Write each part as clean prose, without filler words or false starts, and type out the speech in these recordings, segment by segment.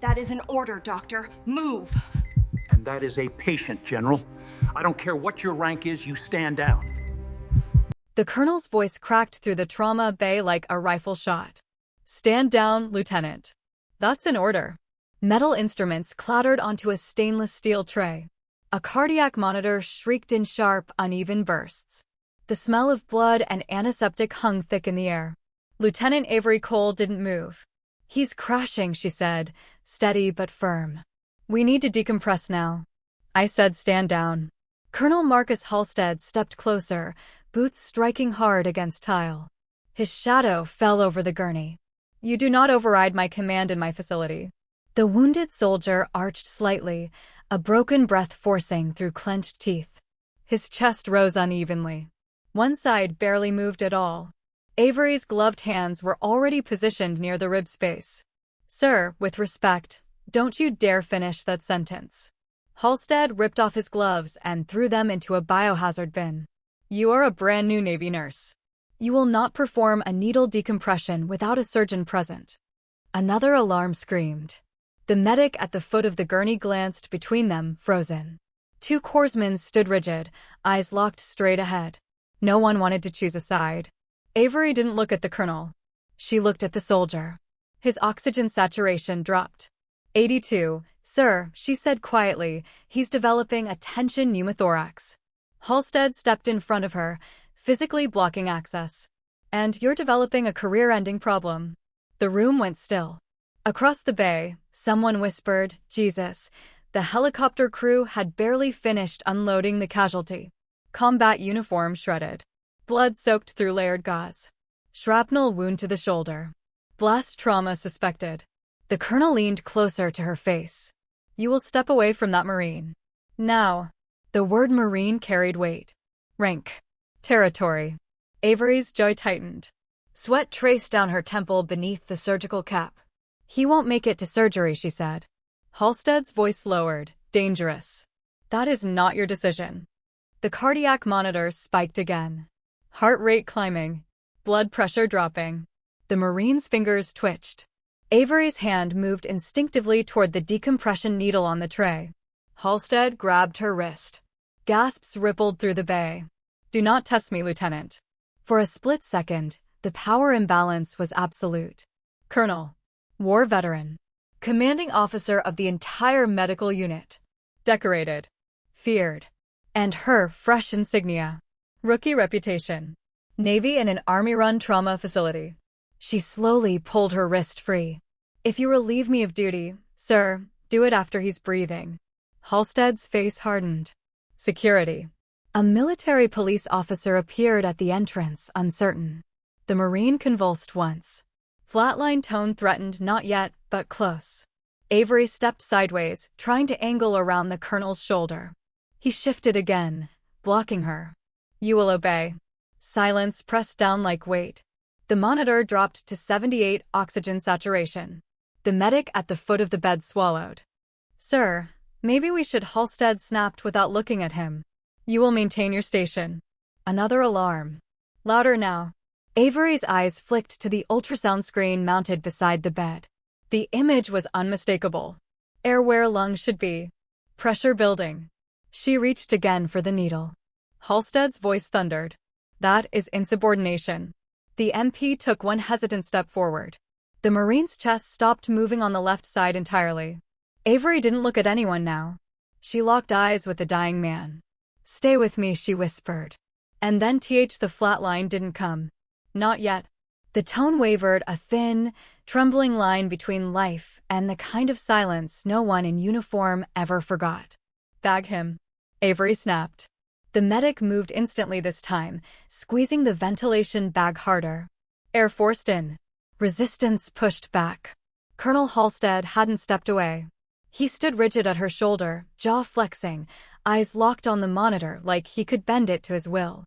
That is an order, Doctor. Move! And that is a patient, General. I don't care what your rank is, you stand down. The colonel's voice cracked through the trauma bay like a rifle shot. Stand down, Lieutenant. That's an order. Metal instruments clattered onto a stainless steel tray. A cardiac monitor shrieked in sharp, uneven bursts. The smell of blood and antiseptic hung thick in the air. Lieutenant Avery Cole didn't move. He's crashing, she said, steady but firm. We need to decompress now. I said stand down. Colonel Marcus Halstead stepped closer, boots striking hard against tile. His shadow fell over the gurney. You do not override my command in my facility. The wounded soldier arched slightly, a broken breath forcing through clenched teeth. His chest rose unevenly. One side barely moved at all. Avery's gloved hands were already positioned near the rib space. Sir, with respect, don't you dare finish that sentence. Halstead ripped off his gloves and threw them into a biohazard bin. You are a brand new Navy nurse. You will not perform a needle decompression without a surgeon present. Another alarm screamed. The medic at the foot of the gurney glanced between them, frozen. Two corpsmen stood rigid, eyes locked straight ahead. No one wanted to choose a side. Avery didn't look at the colonel. She looked at the soldier. His oxygen saturation dropped. 82, sir, she said quietly. He's developing a tension pneumothorax. Halstead stepped in front of her, physically blocking access. And you're developing a career-ending problem. The room went still. Across the bay, someone whispered, Jesus. The helicopter crew had barely finished unloading the casualty. Combat uniform shredded. Blood soaked through layered gauze. Shrapnel wound to the shoulder. Blast trauma suspected. The colonel leaned closer to her face. You will step away from that Marine. Now. The word Marine carried weight. Rank. Territory. Avery's jaw tightened. Sweat traced down her temple beneath the surgical cap. He won't make it to surgery, she said. Halstead's voice lowered. Dangerous. That is not your decision. The cardiac monitor spiked again. Heart rate climbing. Blood pressure dropping. The Marine's fingers twitched. Avery's hand moved instinctively toward the decompression needle on the tray. Halstead grabbed her wrist. Gasps rippled through the bay. Do not test me, Lieutenant. For a split second, the power imbalance was absolute. Colonel. War veteran. Commanding officer of the entire medical unit. Decorated. Feared. And her fresh insignia. Rookie reputation. Navy in an Army-run trauma facility. She slowly pulled her wrist free. If you relieve me of duty, sir, do it after he's breathing. Halstead's face hardened. Security. A military police officer appeared at the entrance, uncertain. The Marine convulsed once. Flatline tone threatened, not yet, but close. Avery stepped sideways, trying to angle around the colonel's shoulder. He shifted again, blocking her. You will obey. Silence pressed down like weight. The monitor dropped to 78 oxygen saturation. The medic at the foot of the bed swallowed. Sir, maybe we should. Halstead snapped without looking at him. You will maintain your station. Another alarm. Louder now. Avery's eyes flicked to the ultrasound screen mounted beside the bed. The image was unmistakable. Air where lungs should be. Pressure building. She reached again for the needle. Halstead's voice thundered. That is insubordination. The MP took one hesitant step forward. The Marine's chest stopped moving on the left side entirely. Avery didn't look at anyone now. She locked eyes with the dying man. Stay with me, she whispered. And then the flatline didn't come. Not yet. The tone wavered, a thin, trembling line between life and the kind of silence no one in uniform ever forgot. Bag him. Avery snapped. The medic moved instantly this time, squeezing the ventilation bag harder. Air forced in. Resistance pushed back. Colonel Halstead hadn't stepped away. He stood rigid at her shoulder, jaw flexing, eyes locked on the monitor like he could bend it to his will.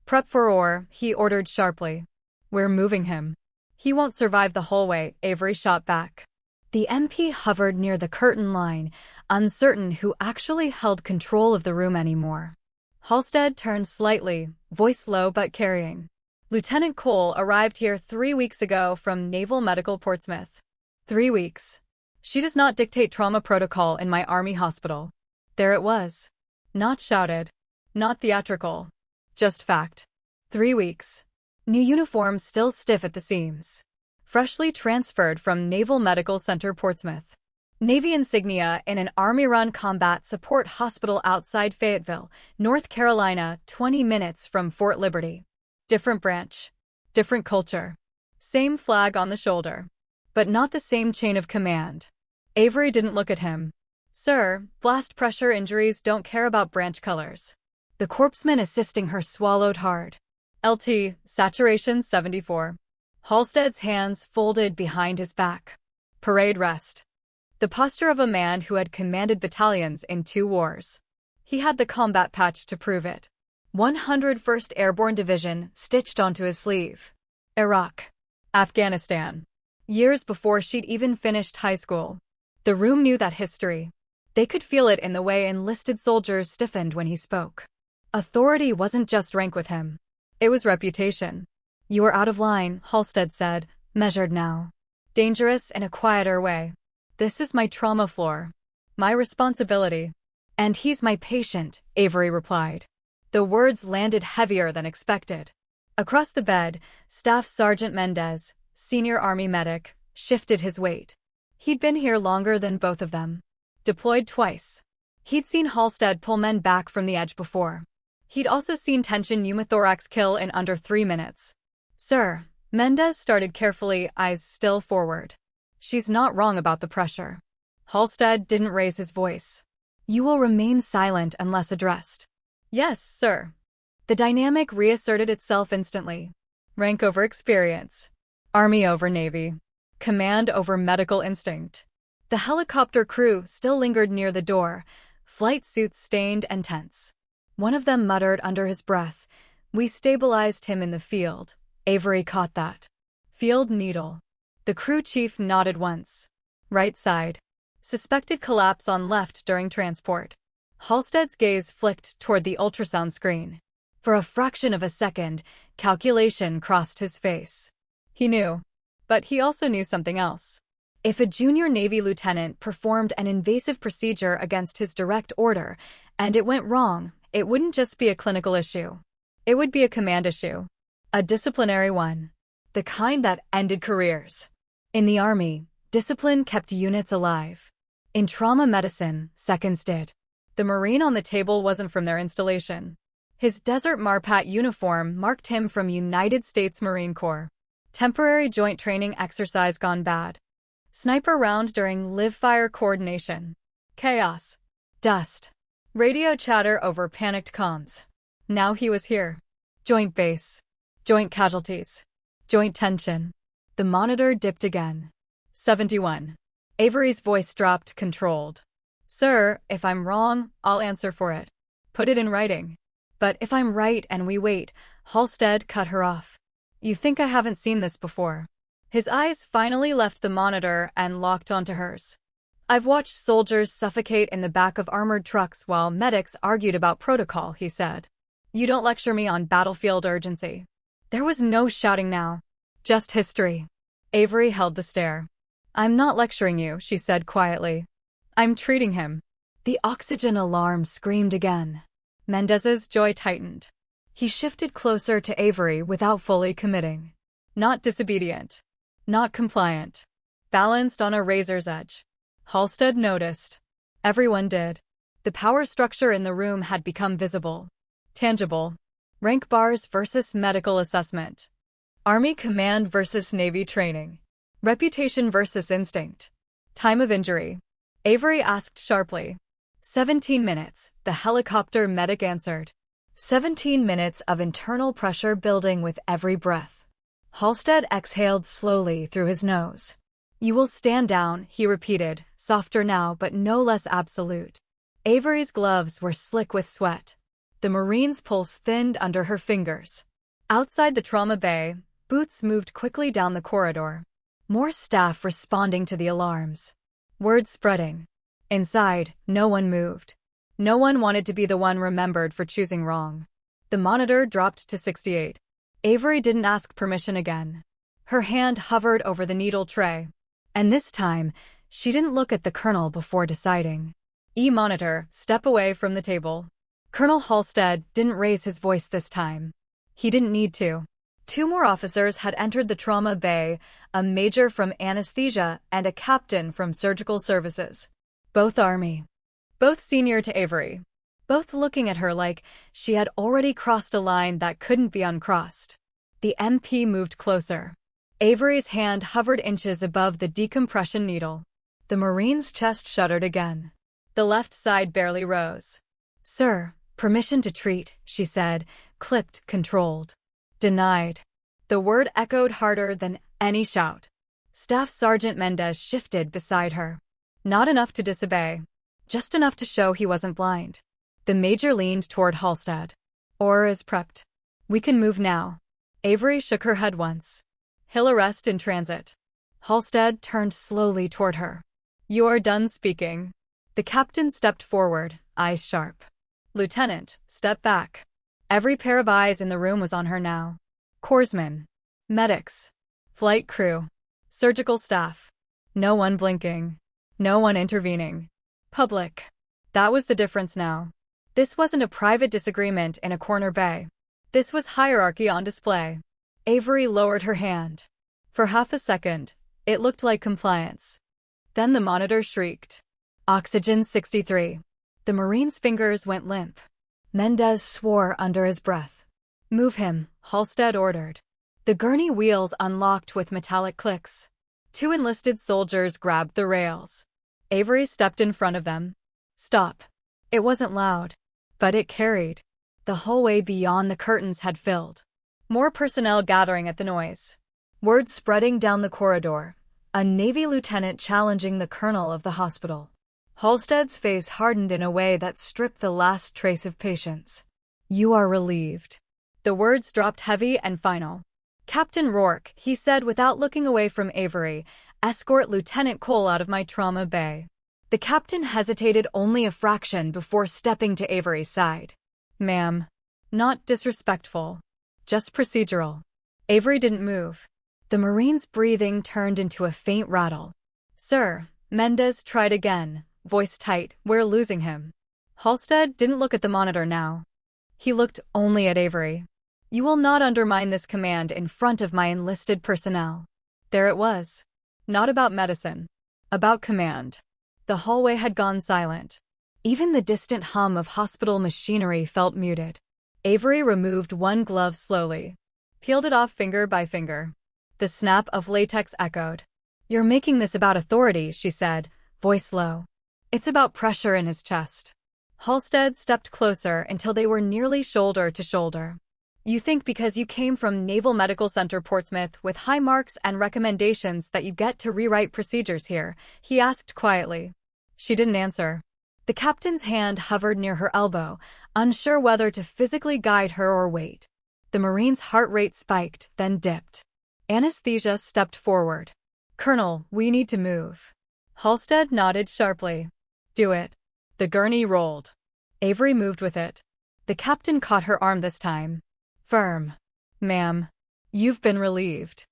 Prep for war, he ordered sharply. We're moving him. He won't survive the whole way, Avery shot back. The MP hovered near the curtain line, uncertain who actually held control of the room anymore. Halstead turned slightly, voice low but carrying. Lieutenant Cole arrived here 3 weeks ago from Naval Medical Portsmouth. 3 weeks. She does not dictate trauma protocol in my army hospital. There it was. Not shouted. Not theatrical. Just fact. 3 weeks. New uniform still stiff at the seams. Freshly transferred from Naval Medical Center Portsmouth. Navy insignia in an Army-run combat support hospital outside Fayetteville, North Carolina, 20 minutes from Fort Liberty. Different branch. Different culture. Same flag on the shoulder. But not the same chain of command. Avery didn't look at him. Sir, blast pressure injuries don't care about branch colors. The corpsman assisting her swallowed hard. LT, saturation 74. Halstead's hands folded behind his back. Parade rest. The posture of a man who had commanded battalions in 2 wars. He had the combat patch to prove it. 101st Airborne Division stitched onto his sleeve. Iraq. Afghanistan. Years before she'd even finished high school. The room knew that history. They could feel it in the way enlisted soldiers stiffened when he spoke. Authority wasn't just rank with him. It was reputation. You are out of line, Halstead said, measured now. Dangerous in a quieter way. This is my trauma floor. My responsibility. And he's my patient, Avery replied. The words landed heavier than expected. Across the bed, Staff Sergeant Mendez, senior Army medic, shifted his weight. He'd been here longer than both of them. Deployed twice. He'd seen Halstead pull men back from the edge before. He'd also seen tension pneumothorax kill in under 3 minutes. Sir, Mendez started carefully, eyes still forward. She's not wrong about the pressure. Halstead didn't raise his voice. You will remain silent unless addressed. Yes, sir. The dynamic reasserted itself instantly. Rank over experience. Army over Navy. Command over medical instinct. The helicopter crew still lingered near the door, flight suits stained and tense. One of them muttered under his breath, "We stabilized him in the field." Avery caught that. Field needle. The crew chief nodded once. Right side. Suspected collapse on left during transport. Halstead's gaze flicked toward the ultrasound screen. For a fraction of a second, calculation crossed his face. He knew. But he also knew something else. If a junior Navy lieutenant performed an invasive procedure against his direct order, and it went wrong, it wouldn't just be a clinical issue. It would be a command issue. A disciplinary one. The kind that ended careers. In the Army, discipline kept units alive. In trauma medicine, seconds did. The Marine on the table wasn't from their installation. His Desert Marpat uniform marked him from United States Marine Corps. Temporary joint training exercise gone bad. Sniper round during live-fire coordination. Chaos. Dust. Radio chatter over panicked comms. Now he was here. Joint base. Joint casualties. Joint tension. The monitor dipped again. 71. Avery's voice dropped, controlled. Sir, if I'm wrong, I'll answer for it. Put it in writing. But if I'm right and we wait, Halstead cut her off. You think I haven't seen this before. His eyes finally left the monitor and locked onto hers. I've watched soldiers suffocate in the back of armored trucks while medics argued about protocol, he said. You don't lecture me on battlefield urgency. There was no shouting now. Just history. Avery held the stare. I'm not lecturing you, she said quietly. I'm treating him. The oxygen alarm screamed again. Mendez's jaw tightened. He shifted closer to Avery without fully committing. Not disobedient. Not compliant. Balanced on a razor's edge. Halstead noticed. Everyone did. The power structure in the room had become visible. Tangible. Rank bars versus medical assessment. Army command versus Navy training. Reputation versus instinct. Time of injury. Avery asked sharply. 17 minutes, the helicopter medic answered. 17 minutes of internal pressure building with every breath. Halstead exhaled slowly through his nose. You will stand down, he repeated, softer now but no less absolute. Avery's gloves were slick with sweat. The Marine's pulse thinned under her fingers. Outside the trauma bay, boots moved quickly down the corridor. More staff responding to the alarms. Word spreading. Inside, no one moved. No one wanted to be the one remembered for choosing wrong. The monitor dropped to 68. Avery didn't ask permission again. Her hand hovered over the needle tray. And this time, She didn't look at the colonel before deciding. E-monitor, step away from the table. Colonel Halstead didn't raise his voice this time. He didn't need to. Two more officers had entered the trauma bay, a major from anesthesia and a captain from surgical services. Both Army. Both senior to Avery. Both looking at her like she had already crossed a line that couldn't be uncrossed. The MP moved closer. Avery's hand hovered inches above the decompression needle. The Marine's chest shuddered again. The left side barely rose. "Sir, permission to treat," she said, clipped, controlled. "Denied." The word echoed harder than any shout. Staff Sergeant Mendez shifted beside her. Not enough to disobey. Just enough to show he wasn't blind. The major leaned toward Halstead. "Aura is prepped. We can move now." Avery shook her head once. "He'll arrest in transit." Halstead turned slowly toward her. "You are done speaking." The captain stepped forward, eyes sharp. "Lieutenant, step back." Every pair of eyes in the room was on her now. Corpsmen, medics, flight crew, surgical staff. No one blinking. No one intervening. Public. That was the difference now. This wasn't a private disagreement in a corner bay. This was hierarchy on display. Avery lowered her hand. For half a second, it looked like compliance. Then the monitor shrieked. "Oxygen 63. The Marine's fingers went limp. Mendez swore under his breath. "Move him," Halstead ordered. The gurney wheels unlocked with metallic clicks. Two enlisted soldiers grabbed the rails. Avery stepped in front of them. "Stop." It wasn't loud, but it carried. The hallway beyond the curtains had filled. More personnel gathering at the noise. Word spreading down the corridor. A Navy lieutenant challenging the colonel of the hospital. Halstead's face hardened in a way that stripped the last trace of patience. "You are relieved." The words dropped heavy and final. "Captain Rourke," he said without looking away from Avery, "escort Lieutenant Cole out of my trauma bay." The captain hesitated only a fraction before stepping to Avery's side. "Ma'am." Not disrespectful. Just procedural. Avery didn't move. The Marine's breathing turned into a faint rattle. "Sir," Mendez tried again, voice tight, "we're losing him." Halstead didn't look at the monitor now. He looked only at Avery. "You will not undermine this command in front of my enlisted personnel." There it was. Not about medicine. About command. The hallway had gone silent. Even the distant hum of hospital machinery felt muted. Avery removed one glove slowly. Peeled it off finger by finger. The snap of latex echoed. "You're making this about authority," she said, voice low. "It's about pressure in his chest." Halstead stepped closer until they were nearly shoulder to shoulder. "You think because you came from Naval Medical Center Portsmouth with high marks and recommendations that you get to rewrite procedures here?" he asked quietly. She didn't answer. The captain's hand hovered near her elbow, unsure whether to physically guide her or wait. The Marine's heart rate spiked, then dipped. Anesthesia stepped forward. "Colonel, we need to move." Halstead nodded sharply. "Do it." The gurney rolled. Avery moved with it. The captain caught her arm this time. Firm. "Ma'am, you've been relieved."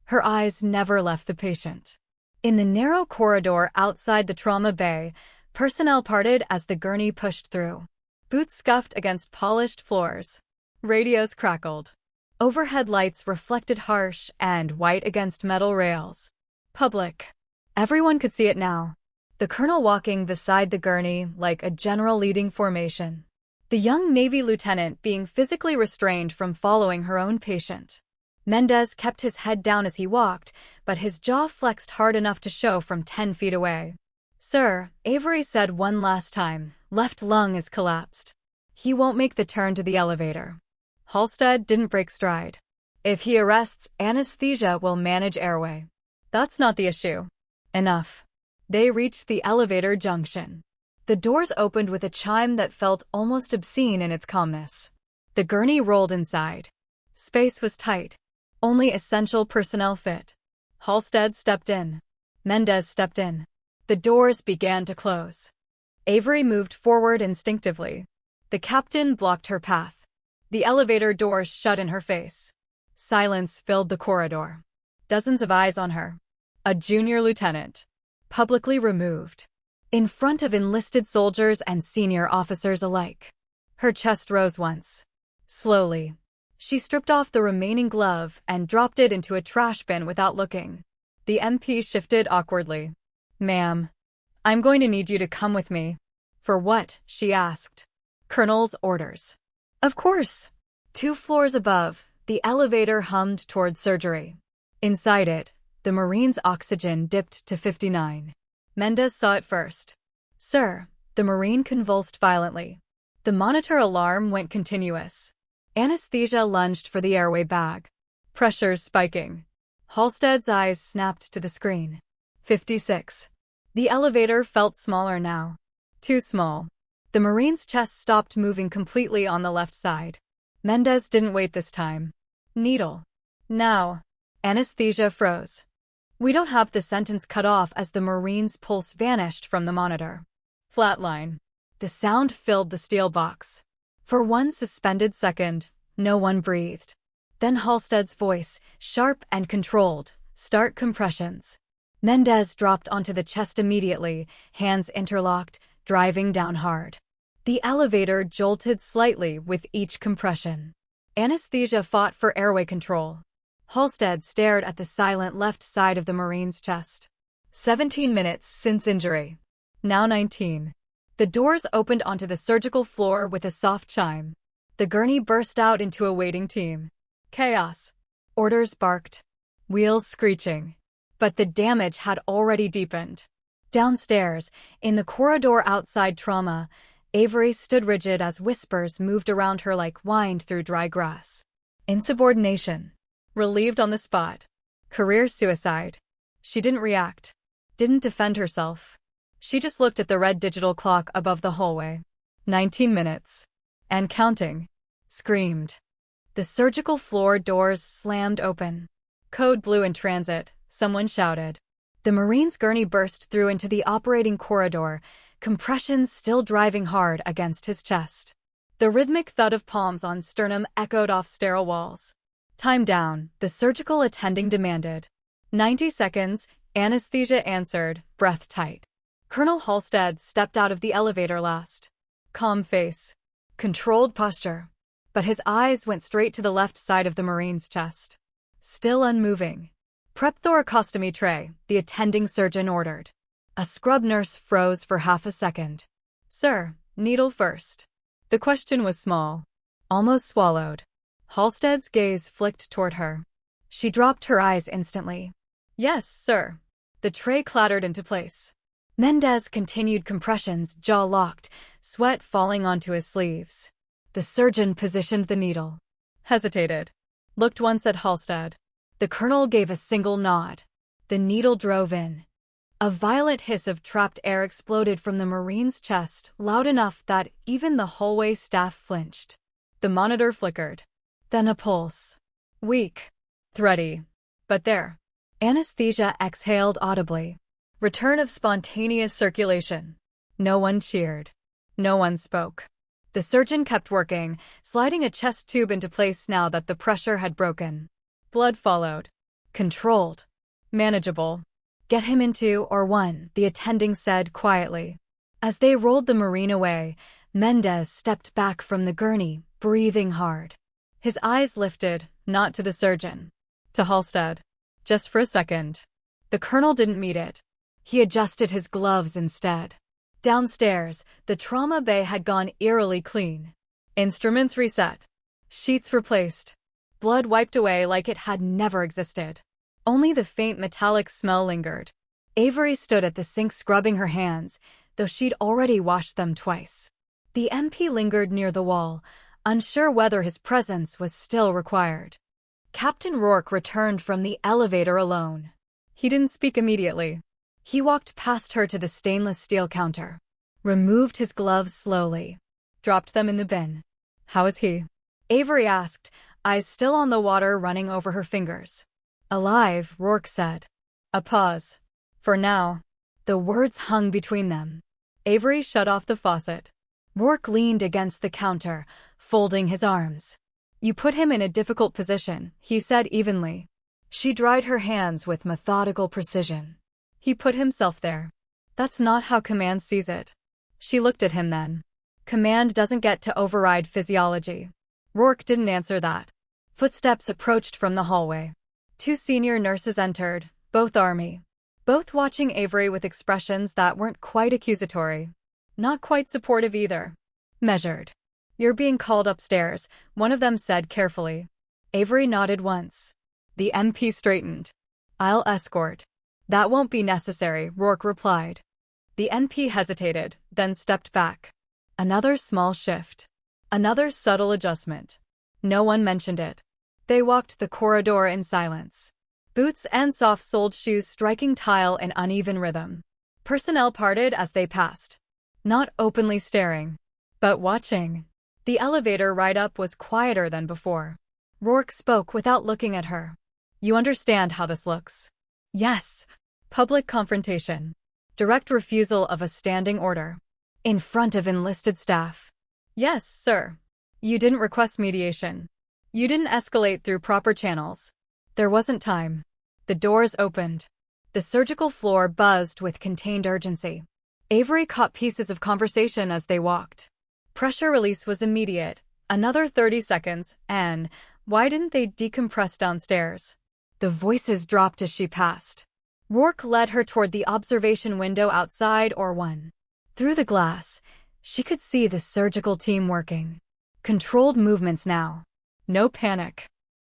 Her eyes never left the patient. In the narrow corridor outside the trauma bay, personnel parted as the gurney pushed through. Boots scuffed against polished floors. Radios crackled. Overhead lights reflected harsh and white against metal rails. Public. Everyone could see it now. The colonel walking beside the gurney like a general leading formation. The young Navy lieutenant being physically restrained from following her own patient. Mendez kept his head down as he walked, but his jaw flexed hard enough to show from 10 feet away. "Sir," Avery said one last time, "left lung is collapsed. He won't make the turn to the elevator." Halstead didn't break stride. "If he arrests, anesthesia will manage airway." "That's not the issue." Enough. They reached the elevator junction. The doors opened with a chime that felt almost obscene in its calmness. The gurney rolled inside. Space was tight. Only essential personnel fit. Halstead stepped in. Mendez stepped in. The doors began to close. Avery moved forward instinctively. The captain blocked her path. The elevator doors shut in her face. Silence filled the corridor. Dozens of eyes on her. A junior lieutenant. publicly removed, in front of enlisted soldiers and senior officers alike. Her chest rose once. Slowly, she stripped off the remaining glove and dropped it into a trash bin without looking. The MP shifted awkwardly. "Ma'am, I'm going to need you to come with me." "For what?" she asked. "Colonel's orders." "Of course." 2 floors above, the elevator hummed toward surgery. Inside it, the Marine's oxygen dipped to 59. Mendez saw it first. "Sir." The Marine convulsed violently. The monitor alarm went continuous. Anesthesia lunged for the airway bag. Pressure spiking. Halstead's eyes snapped to the screen. 56. The elevator felt smaller now. Too small. The Marine's chest stopped moving completely on the left side. Mendez didn't wait this time. "Needle. Now." Anesthesia froze. "We don't have." The sentence cut off as the Marine's pulse vanished from the monitor. Flatline. The sound filled the steel box. For one suspended second, no one breathed. Then Halstead's voice, sharp and controlled, "Start compressions." Mendez dropped onto the chest immediately, hands interlocked, driving down hard. The elevator jolted slightly with each compression. Anesthesia fought for airway control. Halstead stared at the silent left side of the Marine's chest. 17 minutes since injury. Now 19. The doors opened onto the surgical floor with a soft chime. The gurney burst out into a waiting team. Chaos. Orders barked. Wheels screeching. But the damage had already deepened. Downstairs, in the corridor outside trauma, Avery stood rigid as whispers moved around her like wind through dry grass. Insubordination. Relieved on the spot. Career suicide. She didn't react. Didn't defend herself. She just looked at the red digital clock above the hallway. 19 minutes. And counting. Screamed. The surgical floor doors slammed open. "Code blue in transit," someone shouted. The Marine's gurney burst through into the operating corridor, compressions still driving hard against his chest. The rhythmic thud of palms on sternum echoed off sterile walls. "Time down," the surgical attending demanded. 90 seconds, anesthesia answered, breath tight. Colonel Halstead stepped out of the elevator last. Calm face. Controlled posture. But his eyes went straight to the left side of the Marine's chest. Still unmoving. "Prep thoracostomy tray," the attending surgeon ordered. A scrub nurse froze for half a second. "Sir, needle first." The question was small. Almost swallowed. Halstead's gaze flicked toward her. She dropped her eyes instantly. "Yes, sir." The tray clattered into place. Mendez continued compressions, jaw locked, sweat falling onto his sleeves. The surgeon positioned the needle. Hesitated. Looked once at Halstead. The colonel gave a single nod. The needle drove in. A violent hiss of trapped air exploded from the Marine's chest, loud enough that even the hallway staff flinched. The monitor flickered. Then a pulse. Weak. Thready. But there. Anesthesia exhaled audibly. Return of spontaneous circulation. No one cheered. No one spoke. The surgeon kept working, sliding a chest tube into place now that the pressure had broken. Blood followed. Controlled. Manageable. "Get him into or one," the attending said quietly. As they rolled the Marine away, Mendez stepped back from the gurney, breathing hard. His eyes lifted, not to the surgeon. To Halstead. Just for a second. The colonel didn't meet it. He adjusted his gloves instead. Downstairs, the trauma bay had gone eerily clean. Instruments reset. Sheets replaced. Blood wiped away like it had never existed. Only the faint metallic smell lingered. Avery stood at the sink scrubbing her hands, though she'd already washed them twice. The MP lingered near the wall, unsure whether his presence was still required. Captain Rourke returned from the elevator alone. He didn't speak immediately. He walked past her to the stainless steel counter, removed his gloves slowly, dropped them in the bin. "How is he?" Avery asked, eyes still on the water running over her fingers. "Alive," Rourke said. A pause. "For now." The words hung between them. Avery shut off the faucet. Rourke leaned against the counter, folding his arms. "You put him in a difficult position," he said evenly. She dried her hands with methodical precision. He put himself there. That's not how command sees it. She looked at him then. Command doesn't get to override physiology. Rourke didn't answer that. Footsteps approached from the hallway. 2 senior nurses entered, both Army. Both watching Avery with expressions that weren't quite accusatory. Not quite supportive either. Measured. "You're being called upstairs," one of them said carefully. Avery nodded once. The MP straightened. "I'll escort." "That won't be necessary," Rourke replied. The NP hesitated, then stepped back. Another small shift. Another subtle adjustment. No one mentioned it. They walked the corridor in silence. Boots and soft-soled shoes striking tile in uneven rhythm. Personnel parted as they passed. Not openly staring, but watching. The elevator ride-up was quieter than before. Rourke spoke without looking at her. "You understand how this looks?" "Yes." Public confrontation. Direct refusal of a standing order. In front of enlisted staff. "Yes, sir." "You didn't request mediation. You didn't escalate through proper channels. There wasn't time." The doors opened. The surgical floor buzzed with contained urgency. Avery caught pieces of conversation as they walked. Pressure release was immediate. Another 30 seconds, and why didn't they decompress downstairs? The voices dropped as she passed. Rourke led her toward the observation window outside or one. Through the glass, she could see the surgical team working. Controlled movements now. No panic.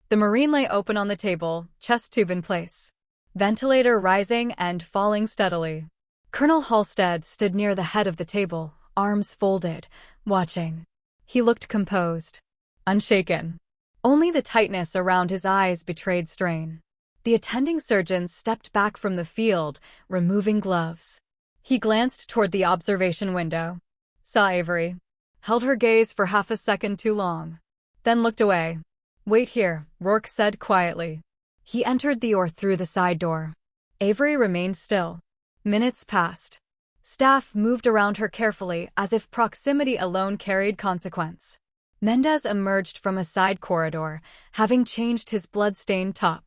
The Marine lay open on the table, chest tube in place. Ventilator rising and falling steadily. Colonel Halstead stood near the head of the table, arms folded, watching. He looked composed. Unshaken. Only the tightness around his eyes betrayed strain. The attending surgeon stepped back from the field, removing gloves. He glanced toward the observation window. Saw Avery. Held her gaze for half a second too long. Then looked away. "Wait here," Rourke said quietly. He entered the through the side door. Avery remained still. Minutes passed. Staff moved around her carefully as if proximity alone carried consequence. Mendez emerged from a side corridor, having changed his blood-stained top.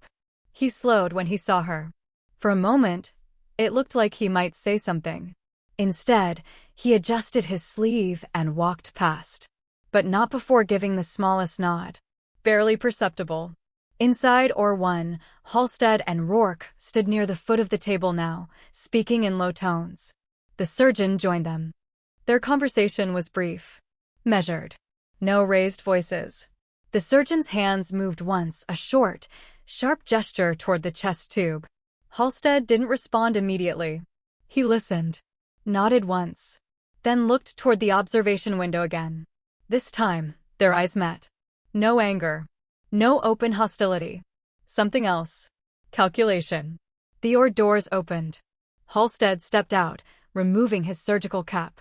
He slowed when he saw her. For a moment, it looked like he might say something. Instead, he adjusted his sleeve and walked past. But not before giving the smallest nod. Barely perceptible. Inside one, Halstead and Rourke stood near the foot of the table now, speaking in low tones. The surgeon joined them. Their conversation was brief. Measured. No raised voices. The surgeon's hands moved once, a short, sharp gesture toward the chest tube. Halstead didn't respond immediately. He listened. Nodded once. Then looked toward the observation window again. This time, their eyes met. No anger. No open hostility. Something else. Calculation. The doors opened. Halstead stepped out, removing his surgical cap.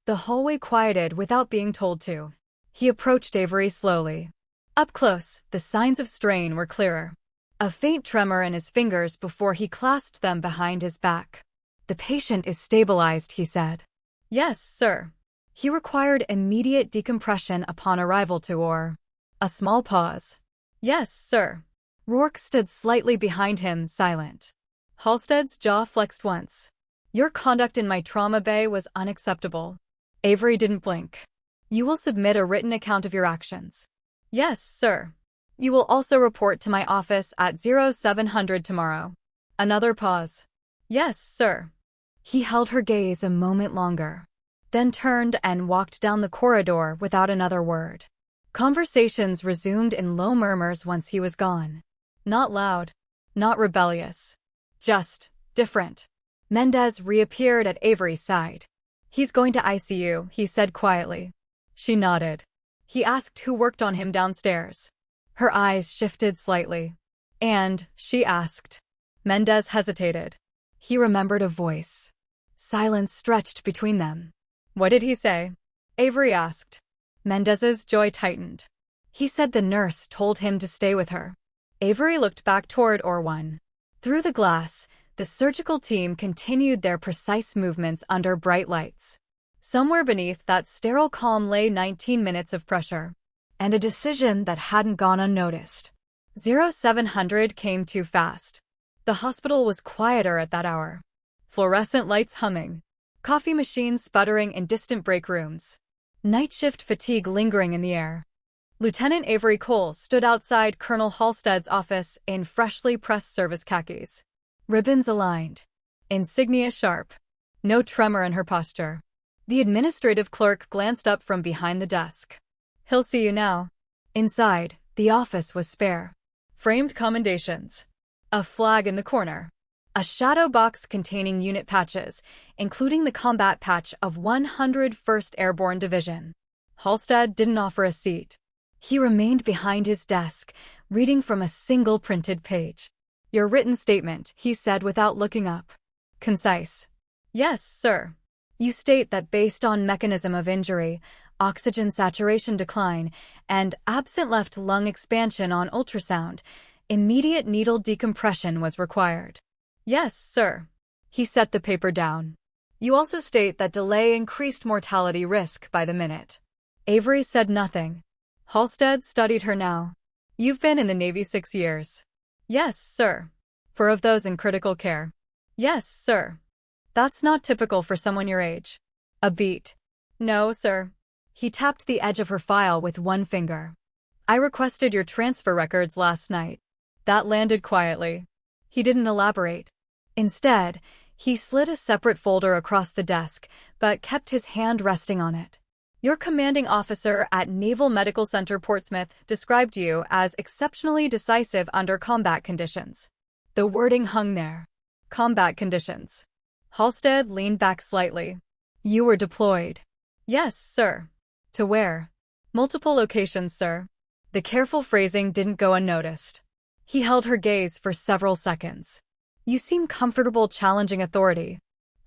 The hallway quieted without being told to. He approached Avery slowly. Up close, the signs of strain were clearer. A faint tremor in his fingers before he clasped them behind his back. "The patient is stabilized," he said. "Yes, sir." He required immediate decompression upon arrival to A small pause. "Yes, sir." Rourke stood slightly behind him, silent. Halstead's jaw flexed once. "Your conduct in my trauma bay was unacceptable." Avery didn't blink. "You will submit a written account of your actions." "Yes, sir." "You will also report to my office at 0700 tomorrow." Another pause. "Yes, sir." He held her gaze a moment longer, then turned and walked down the corridor without another word. Conversations resumed in low murmurs once he was gone. Not loud, not rebellious. Just different. Mendez reappeared at Avery's side. "He's going to ICU," he said quietly. She nodded. He asked who worked on him downstairs. Her eyes shifted slightly. "And," she asked. Mendez hesitated. He remembered a voice. Silence stretched between them. "What did he say?" Avery asked. Mendez's jaw tightened. "He said the nurse told him to stay with her." Avery looked back toward one. Through the glass, the surgical team continued their precise movements under bright lights. Somewhere beneath that sterile calm lay 19 minutes of pressure. And a decision that hadn't gone unnoticed. 0700 came too fast. The hospital was quieter at that hour. fluorescent lights humming, coffee machines sputtering in distant break rooms, night shift fatigue lingering in the air. Lieutenant Avery Cole stood outside Colonel Halstead's office in freshly pressed service khakis. Ribbons aligned, insignia sharp, no tremor in her posture. The administrative clerk glanced up from behind the desk. "He'll see you now." Inside, the office was spare. Framed commendations, a flag in the corner, a shadow box containing unit patches, including the combat patch of 101st Airborne Division. Halstead didn't offer a seat. He remained behind his desk, reading from a single printed page. "Your written statement," he said without looking up. "Concise." "Yes, sir. You state that based on mechanism of injury, oxygen saturation decline, and absent left lung expansion on ultrasound, immediate needle decompression was required." "Yes, sir." He set the paper down. "You also state that delay increased mortality risk by the minute." Avery said nothing. Halstead studied her now. "You've been in the Navy 6 years." "Yes, sir." "For of those in critical care." "Yes, sir." "That's not typical for someone your age." A beat. "No, sir." He tapped the edge of her file with one finger. "I requested your transfer records last night." That landed quietly. He didn't elaborate. Instead, he slid a separate folder across the desk, but kept his hand resting on it. "Your commanding officer at Naval Medical Center Portsmouth described you as exceptionally decisive under combat conditions." The wording hung there. Combat conditions. Halstead leaned back slightly. "You were deployed." "Yes, sir." "To where?" "Multiple locations, sir." The careful phrasing didn't go unnoticed. He held her gaze for several seconds. "You seem comfortable challenging authority."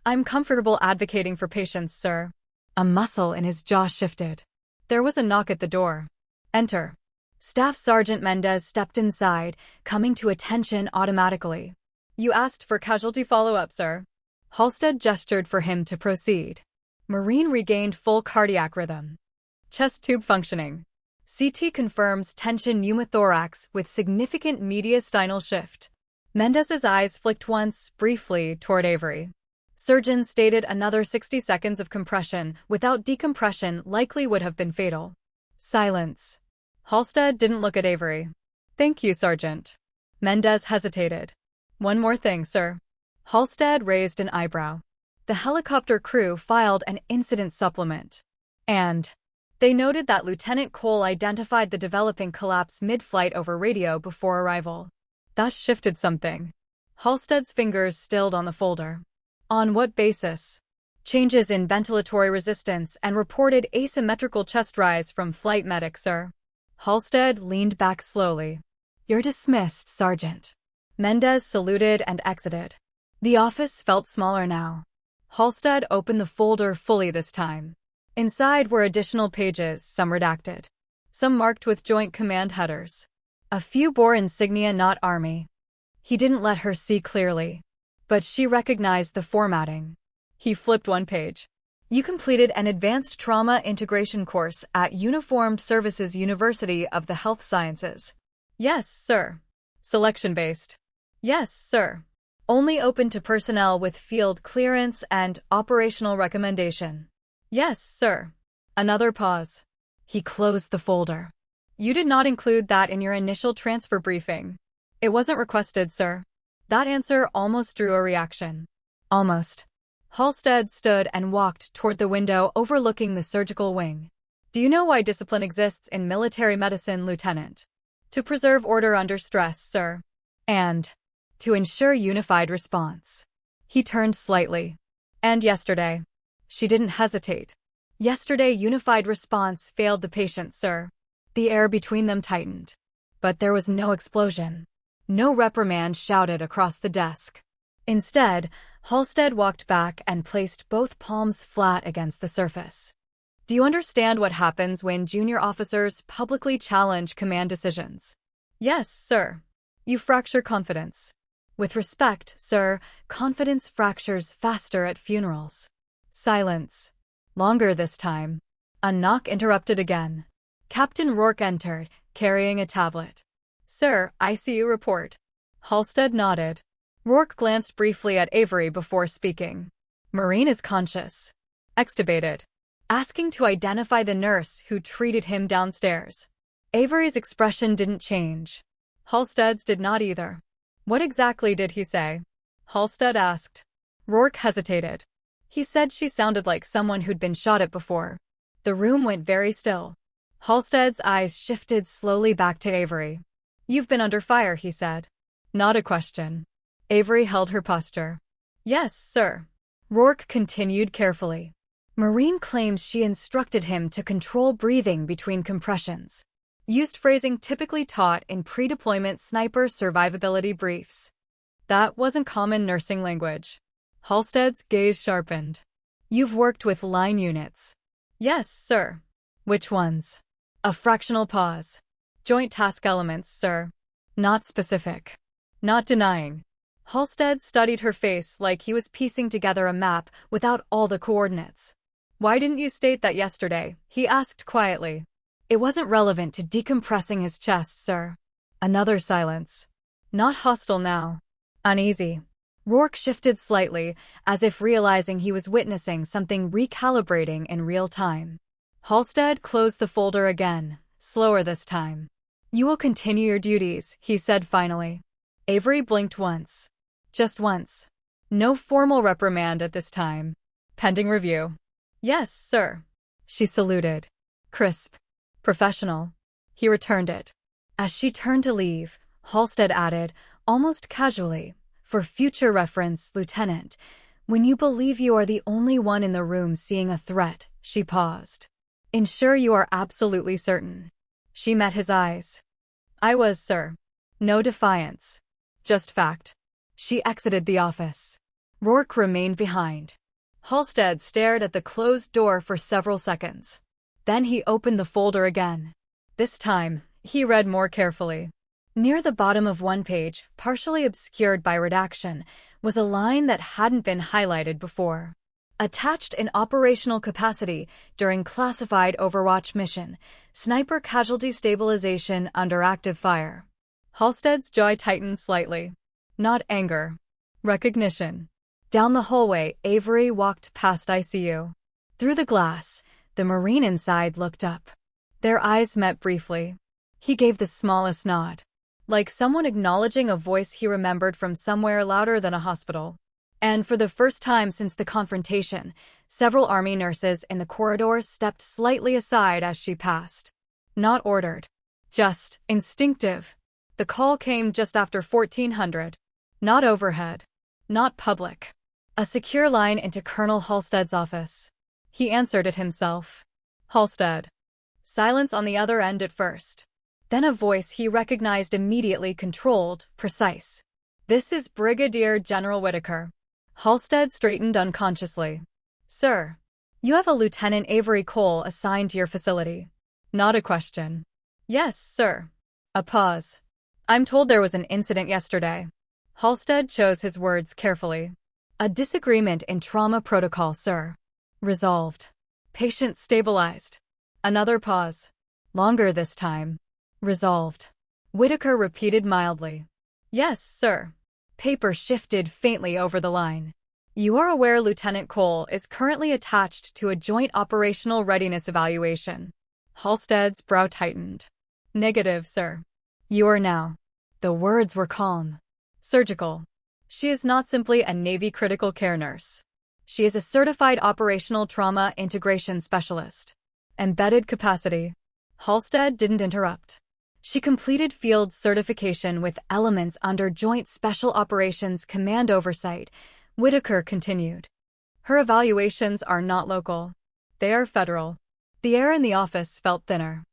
"I'm comfortable advocating for patients, sir." A muscle in his jaw shifted. There was a knock at the door. "Enter." Staff Sergeant Mendez stepped inside, coming to attention automatically. "You asked for casualty follow-up, sir." Halstead gestured for him to proceed. Marine regained full cardiac rhythm. Chest tube functioning. CT confirms tension pneumothorax with significant mediastinal shift. Mendez's eyes flicked once, briefly, toward Avery. Surgeon stated another 60 seconds of compression without decompression likely would have been fatal. Silence. Halstead didn't look at Avery. "Thank you, Sergeant." Mendez hesitated. "One more thing, sir." Halstead raised an eyebrow. The helicopter crew filed an incident supplement. And they noted that Lieutenant Cole identified the developing collapse mid-flight over radio before arrival. That shifted something. Halstead's fingers stilled on the folder. "On what basis?" "Changes in ventilatory resistance and reported asymmetrical chest rise from flight medic, sir." Halstead leaned back slowly. "You're dismissed, Sergeant." Mendez saluted and exited. The office felt smaller now. Halstead opened the folder fully this time. Inside were additional pages, some redacted, some marked with Joint Command headers. A few bore insignia not Army. He didn't let her see clearly, but she recognized the formatting. He flipped one page. "You completed an advanced trauma integration course at Uniformed Services University of the Health Sciences." "Yes, sir." "Selection-based." "Yes, sir." "Only open to personnel with field clearance and operational recommendation." "Yes, sir." Another pause. He closed the folder. "You did not include that in your initial transfer briefing." "It wasn't requested, sir." That answer almost drew a reaction. Almost. Halstead stood and walked toward the window overlooking the surgical wing. "Do you know why discipline exists in military medicine, Lieutenant?" "To preserve order under stress, sir." "And to ensure unified response." He turned slightly. "And yesterday?" She didn't hesitate. "Yesterday, unified response failed the patient, sir." The air between them tightened. But there was no explosion. No reprimand shouted across the desk. Instead, Halstead walked back and placed both palms flat against the surface. "Do you understand what happens when junior officers publicly challenge command decisions?" "Yes, sir." "You fracture confidence." "With respect, sir, confidence fractures faster at funerals." Silence. Longer this time. A knock interrupted again. Captain Rourke entered, carrying a tablet. "Sir, ICU report." Halstead nodded. Rourke glanced briefly at Avery before speaking. Marine is conscious. Extubated. Asking to identify the nurse who treated him downstairs. Avery's expression didn't change. Halstead's did not either. What exactly did he say? Halstead asked. Rourke hesitated. He said she sounded like someone who'd been shot at before. The room went very still. Halstead's eyes shifted slowly back to Avery. You've been under fire, he said. Not a question. Avery held her posture. Yes, sir. Rourke continued carefully. Marine claims she instructed him to control breathing between compressions. Used phrasing typically taught in pre-deployment sniper survivability briefs. That wasn't common nursing language. Halstead's gaze sharpened. You've worked with line units. Yes, sir. Which ones? A fractional pause. Joint task elements, sir. Not specific. Not denying. Halstead studied her face like he was piecing together a map without all the coordinates. Why didn't you state that yesterday? He asked quietly. It wasn't relevant to decompressing his chest, sir. Another silence. Not hostile now. Uneasy. Rourke shifted slightly, as if realizing he was witnessing something recalibrating in real time. Halstead closed the folder again, slower this time. You will continue your duties, he said finally. Avery blinked once. Just once. No formal reprimand at this time. Pending review. Yes, sir. She saluted. Crisp. Professional. He returned it. As she turned to leave, Halstead added, almost casually, for future reference, Lieutenant, when you believe you are the only one in the room seeing a threat, she paused. Ensure you are absolutely certain. She met his eyes. I was, sir. No defiance. Just fact. She exited the office. Rourke remained behind. Halstead stared at the closed door for several seconds. Then he opened the folder again. This time, he read more carefully. Near the bottom of one page, partially obscured by redaction, was a line that hadn't been highlighted before. Attached in operational capacity during classified Overwatch mission, sniper casualty stabilization under active fire. Halstead's jaw tightened slightly. Not anger. Recognition. Down the hallway, Avery walked past ICU. Through the glass, the Marine inside looked up. Their eyes met briefly. He gave the smallest nod. Like someone acknowledging a voice he remembered from somewhere louder than a hospital. And for the first time since the confrontation, several Army nurses in the corridor stepped slightly aside as she passed. Not ordered. Just instinctive. The call came just after 1400. Not overhead. Not public. A secure line into Colonel Halstead's office. He answered it himself. Halstead. Silence on the other end at first. Then a voice he recognized immediately, controlled, precise. This is Brigadier General Whitaker. Halstead straightened unconsciously. Sir, you have a Lieutenant Avery Cole assigned to your facility. Not a question. Yes, sir. A pause. I'm told there was an incident yesterday. Halstead chose his words carefully. A disagreement in trauma protocol, sir. Resolved. Patient stabilized. Another pause. Longer this time. Resolved. Whitaker repeated mildly. Yes, sir. Paper shifted faintly over the line. You are aware Lieutenant Cole is currently attached to a joint operational readiness evaluation. Halstead's brow tightened. Negative, sir. You are now. The words were calm. Surgical. She is not simply a Navy critical care nurse. She is a certified operational trauma integration specialist. Embedded capacity. Halstead didn't interrupt. She completed field certification with elements under Joint Special Operations Command oversight, Whitaker continued. Her evaluations are not local. They are federal. The air in the office felt thinner.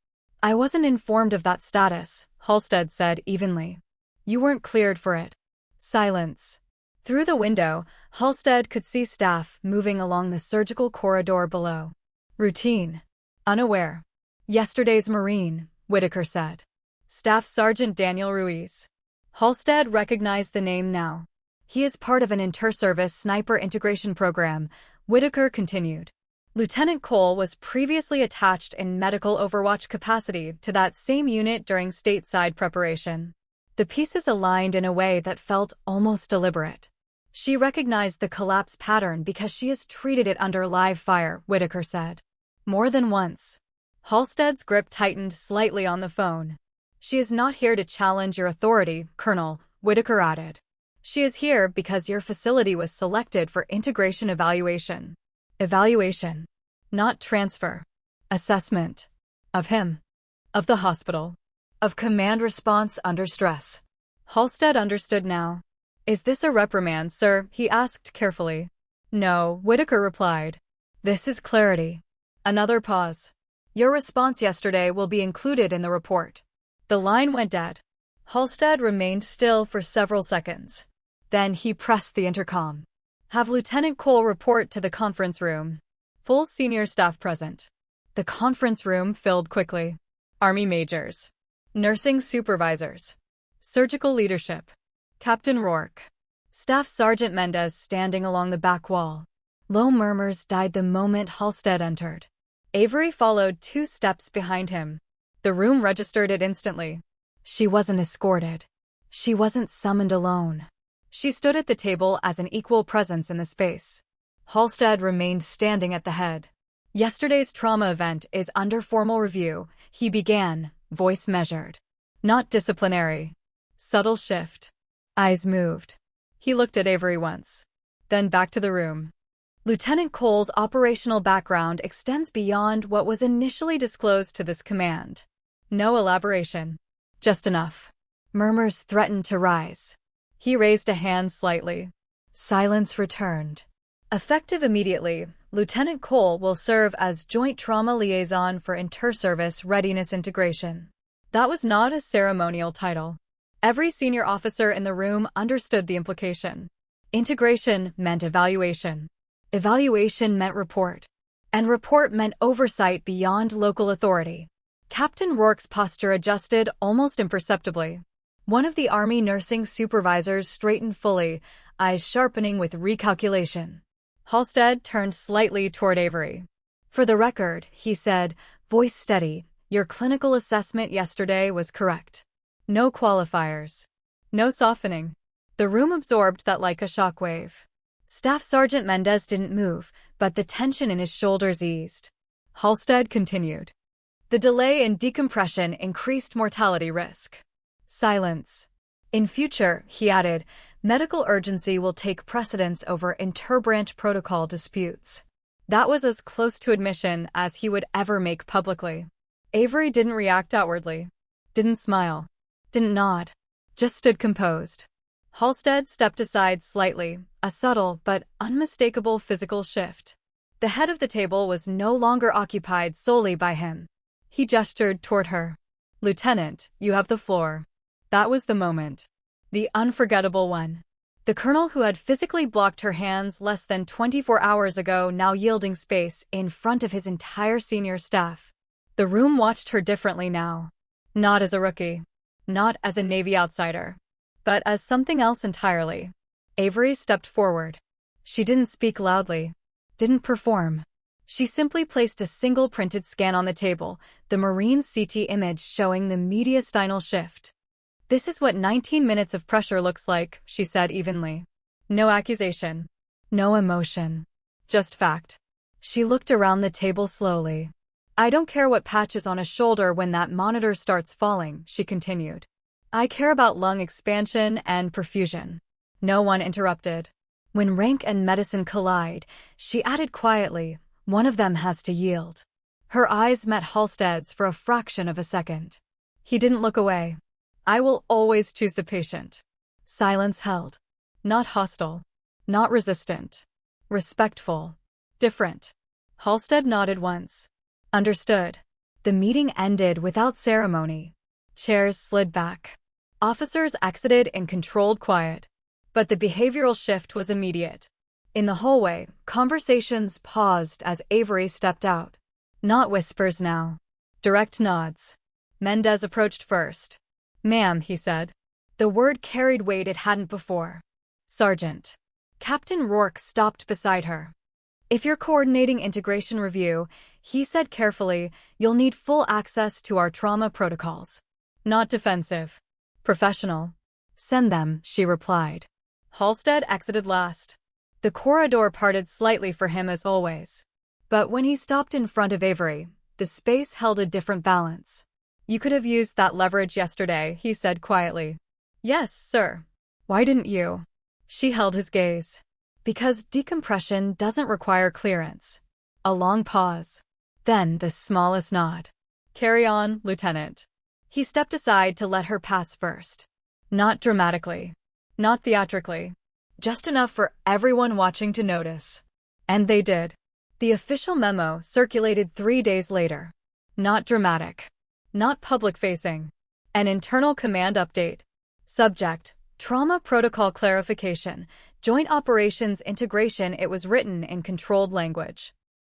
I wasn't informed of that status, Halstead said evenly. You weren't cleared for it. Silence. Through the window, Halstead could see staff moving along the surgical corridor below. Routine. Unaware. Yesterday's Marine, Whitaker said. Staff Sergeant Daniel Ruiz. Halstead recognized the name now. He is part of an inter-service sniper integration program, Whitaker continued. Lieutenant Cole was previously attached in medical Overwatch capacity to that same unit during stateside preparation. The pieces aligned in a way that felt almost deliberate. She recognized the collapse pattern because she has treated it under live fire, Whitaker said. More than once. Halstead's grip tightened slightly on the phone. She is not here to challenge your authority, Colonel, Whitaker added. She is here because your facility was selected for integration evaluation. Evaluation. Not transfer. Assessment. Of him. Of the hospital. Of command response under stress. Halstead understood now. Is this a reprimand, sir? He asked carefully. No, Whitaker replied. This is clarity. Another pause. Your response yesterday will be included in the report. The line went dead. Halstead remained still for several seconds. Then he pressed the intercom. Have Lieutenant Cole report to the conference room. Full senior staff present. The conference room filled quickly. Army majors. Nursing supervisors. Surgical leadership. Captain Rourke. Staff Sergeant Mendez standing along the back wall. Low murmurs died the moment Halstead entered. Avery followed 2 steps behind him. The room registered it instantly. She wasn't escorted. She wasn't summoned alone. She stood at the table as an equal presence in the space. Halstead remained standing at the head. Yesterday's trauma event is under formal review, he began, voice measured. Not disciplinary. Subtle shift. Eyes moved. He looked at Avery once. Then back to the room. Lieutenant Cole's operational background extends beyond what was initially disclosed to this command. No elaboration. Just enough. Murmurs threatened to rise. He raised a hand slightly. Silence returned. Effective immediately, Lieutenant Cole will serve as Joint Trauma Liaison for Inter-Service Readiness Integration. That was not a ceremonial title. Every senior officer in the room understood the implication. Integration meant evaluation. Evaluation meant report. And report meant oversight beyond local authority. Captain Rourke's posture adjusted almost imperceptibly. One of the Army nursing supervisors straightened fully, eyes sharpening with recalculation. Halstead turned slightly toward Avery. For the record, he said, voice steady, your clinical assessment yesterday was correct. No qualifiers. No softening. The room absorbed that like a shockwave. Staff Sergeant Mendez didn't move, but the tension in his shoulders eased. Halstead continued. The delay in decompression increased mortality risk. Silence. In future, he added, medical urgency will take precedence over interbranch protocol disputes. That was as close to admission as he would ever make publicly. Avery didn't react outwardly. Didn't smile. Didn't nod. Just stood composed. Halstead stepped aside slightly, a subtle but unmistakable physical shift. The head of the table was no longer occupied solely by him. He gestured toward her. Lieutenant, you have the floor. That was the moment. The unforgettable one. The colonel who had physically blocked her hands less than 24 hours ago now yielding space in front of his entire senior staff. The room watched her differently now. Not as a rookie. Not as a Navy outsider. But as something else entirely. Avery stepped forward. She didn't speak loudly. Didn't perform. She simply placed a single printed scan on the table, the Marine's CT image showing the mediastinal shift. This is what 19 minutes of pressure looks like, she said evenly. No accusation. No emotion. Just fact. She looked around the table slowly. I don't care what patches on a shoulder when that monitor starts falling, she continued. I care about lung expansion and perfusion. No one interrupted. When rank and medicine collide, she added quietly, one of them has to yield. Her eyes met Halstead's for a fraction of a second. He didn't look away. I will always choose the patient. Silence held. Not hostile. Not resistant. Respectful. Different. Halstead nodded once. Understood. The meeting ended without ceremony. Chairs slid back. Officers exited in controlled quiet. But the behavioral shift was immediate. In the hallway, conversations paused as Avery stepped out. Not whispers now. Direct nods. Mendez approached first. Ma'am, he said. The word carried weight it hadn't before. Sergeant. Captain Rourke stopped beside her. If you're coordinating integration review, he said carefully, you'll need full access to our trauma protocols. Not defensive. Professional. Send them, she replied. Halstead exited last. The corridor parted slightly for him as always. But when he stopped in front of Avery, the space held a different balance. You could have used that leverage yesterday, he said quietly. Yes, sir. Why didn't you? She held his gaze. Because decompression doesn't require clearance. A long pause. Then the smallest nod. Carry on, Lieutenant. He stepped aside to let her pass first. Not dramatically. Not theatrically. Just enough for everyone watching to notice. And they did. The official memo circulated 3 days later. Not dramatic. Not public-facing. An internal command update. Subject: Trauma Protocol Clarification. Joint Operations Integration. It was written in controlled language.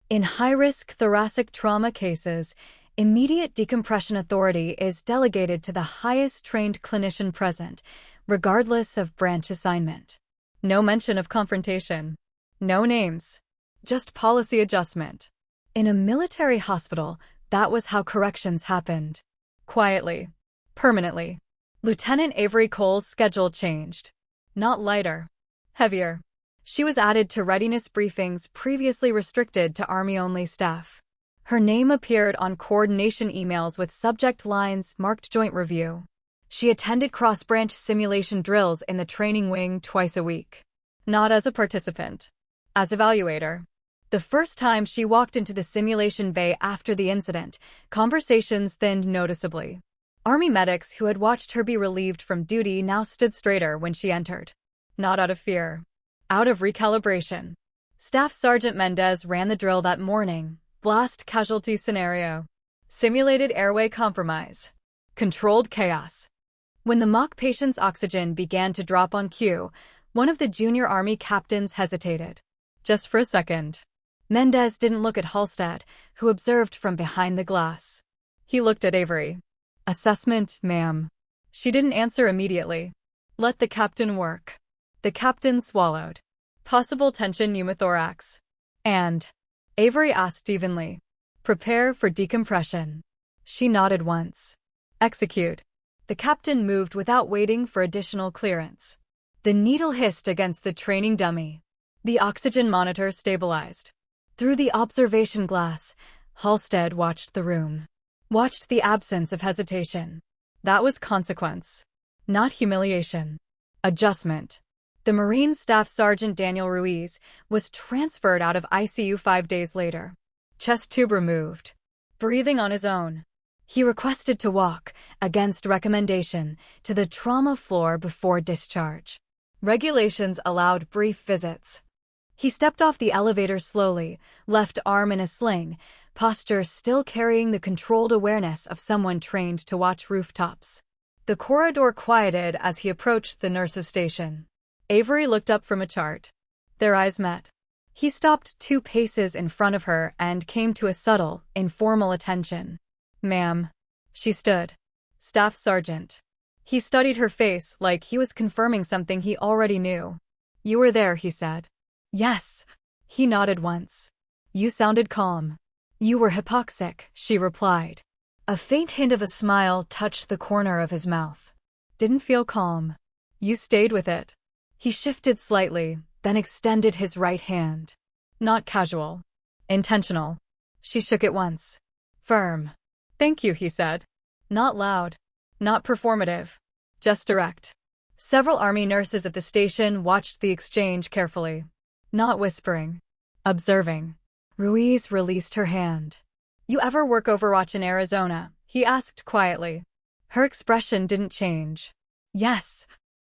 In high-risk thoracic trauma cases, immediate decompression authority is delegated to the highest trained clinician present, regardless of branch assignment. No mention of confrontation. No names. Just policy adjustment. In a military hospital, that was how corrections happened. Quietly. Permanently. Lieutenant Avery Cole's schedule changed. Not lighter. Heavier. She was added to readiness briefings previously restricted to Army-only staff. Her name appeared on coordination emails with subject lines marked Joint Review. She attended cross-branch simulation drills in the training wing twice a week. Not as a participant. As evaluator. The first time she walked into the simulation bay after the incident, conversations thinned noticeably. Army medics who had watched her be relieved from duty now stood straighter when she entered. Not out of fear. Out of recalibration. Staff Sergeant Mendez ran the drill that morning. Blast casualty scenario. Simulated airway compromise. Controlled chaos. When the mock patient's oxygen began to drop on cue, one of the junior Army captains hesitated. Just for a second. Mendez didn't look at Halstead, who observed from behind the glass. He looked at Avery. Assessment, ma'am. She didn't answer immediately. Let the captain work. The captain swallowed. Possible tension pneumothorax. And? Avery asked evenly. Prepare for decompression. She nodded once. Execute. The captain moved without waiting for additional clearance. The needle hissed against the training dummy. The oxygen monitor stabilized. Through the observation glass, Halstead watched the room. Watched the absence of hesitation. That was consequence. Not humiliation. Adjustment. The Marine Staff Sergeant Daniel Ruiz was transferred out of ICU 5 days later. Chest tube removed. Breathing on his own. He requested to walk, against recommendation, to the trauma floor before discharge. Regulations allowed brief visits. He stepped off the elevator slowly, left arm in a sling, posture still carrying the controlled awareness of someone trained to watch rooftops. The corridor quieted as he approached the nurse's station. Avery looked up from a chart. Their eyes met. He stopped 2 paces in front of her and came to a subtle, informal attention. Ma'am. She stood. Staff Sergeant. He studied her face like he was confirming something he already knew. You were there, he said. Yes. He nodded once. You sounded calm. You were hypoxic, she replied. A faint hint of a smile touched the corner of his mouth. Didn't feel calm. You stayed with it. He shifted slightly, then extended his right hand. Not casual. Intentional. She shook it once. Firm. Thank you, he said. Not loud. Not performative. Just direct. Several Army nurses at the station watched the exchange carefully. Not whispering. Observing. Ruiz released her hand. You ever work Overwatch in Arizona? He asked quietly. Her expression didn't change. Yes.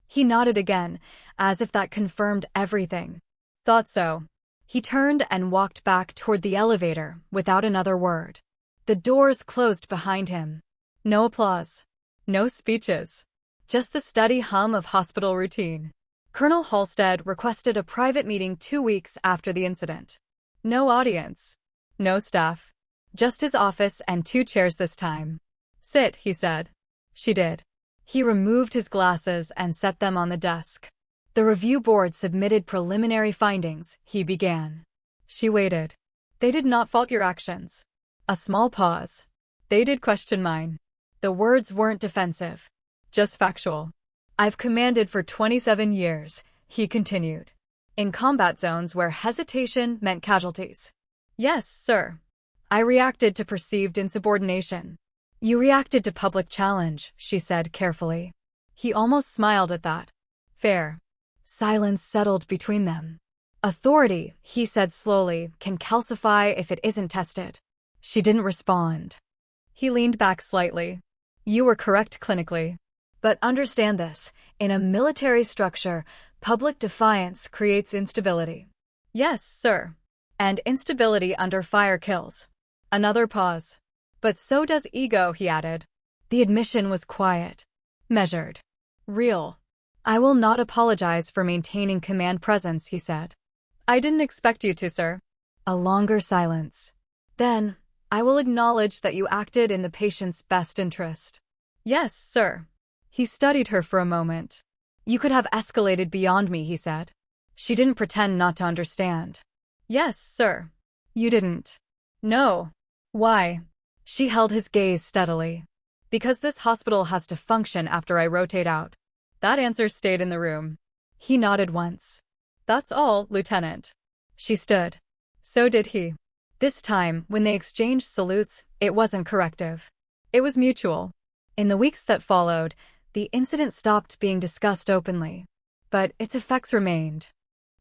He nodded again, as if that confirmed everything. Thought so. He turned and walked back toward the elevator without another word. The doors closed behind him. No applause. No speeches. Just the steady hum of hospital routine. Colonel Halstead requested a private meeting 2 weeks after the incident. No audience. No staff. Just his office and 2 chairs this time. Sit, he said. She did. He removed his glasses and set them on the desk. The review board submitted preliminary findings, he began. She waited. They did not fault your actions. A small pause. They did question mine. The words weren't defensive. just factual. I've commanded for 27 years, he continued. In combat zones where hesitation meant casualties. Yes, sir. I reacted to perceived insubordination. You reacted to public challenge, she said carefully. He almost smiled at that. Fair. Silence settled between them. Authority, he said slowly, can calcify if it isn't tested. She didn't respond. He leaned back slightly. You were correct clinically. But understand this, in a military structure, public defiance creates instability. Yes, sir. And instability under fire kills. Another pause. But so does ego, he added. The admission was quiet, measured, real. I will not apologize for maintaining command presence, he said. I didn't expect you to, sir. A longer silence. Then, I will acknowledge that you acted in the patient's best interest. Yes, sir. He studied her for a moment. You could have escalated beyond me, he said. She didn't pretend not to understand. Yes, sir. You didn't. No. Why? She held his gaze steadily. Because this hospital has to function after I rotate out. That answer stayed in the room. He nodded once. That's all, Lieutenant. She stood. So did he. This time, when they exchanged salutes, it wasn't corrective. It was mutual. In the weeks that followed, the incident stopped being discussed openly. But its effects remained.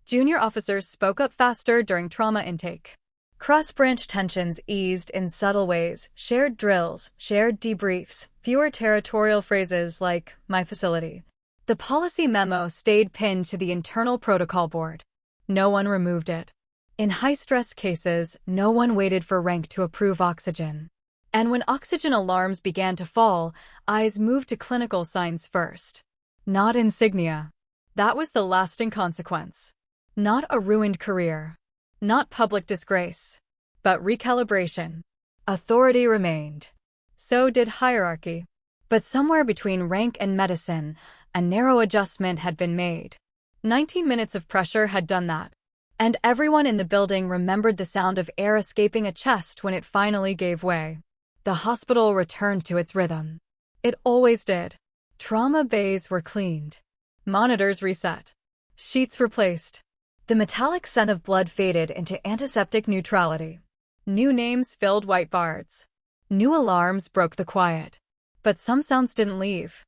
Junior officers spoke up faster during trauma intake. Cross-branch tensions eased in subtle ways, shared drills, shared debriefs, fewer territorial phrases like, my facility. The policy memo stayed pinned to the internal protocol board. No one removed it. In high-stress cases, no one waited for rank to approve oxygen. And when oxygen alarms began to fall, eyes moved to clinical signs first. Not insignia. That was the lasting consequence. Not a ruined career. Not public disgrace. But recalibration. Authority remained. So did hierarchy. But somewhere between rank and medicine, a narrow adjustment had been made. 19 minutes of pressure had done that. And everyone in the building remembered the sound of air escaping a chest when it finally gave way. The hospital returned to its rhythm. It always did. Trauma bays were cleaned. Monitors reset. Sheets replaced. The metallic scent of blood faded into antiseptic neutrality. New names filled white bards. New alarms broke the quiet. But some sounds didn't leave.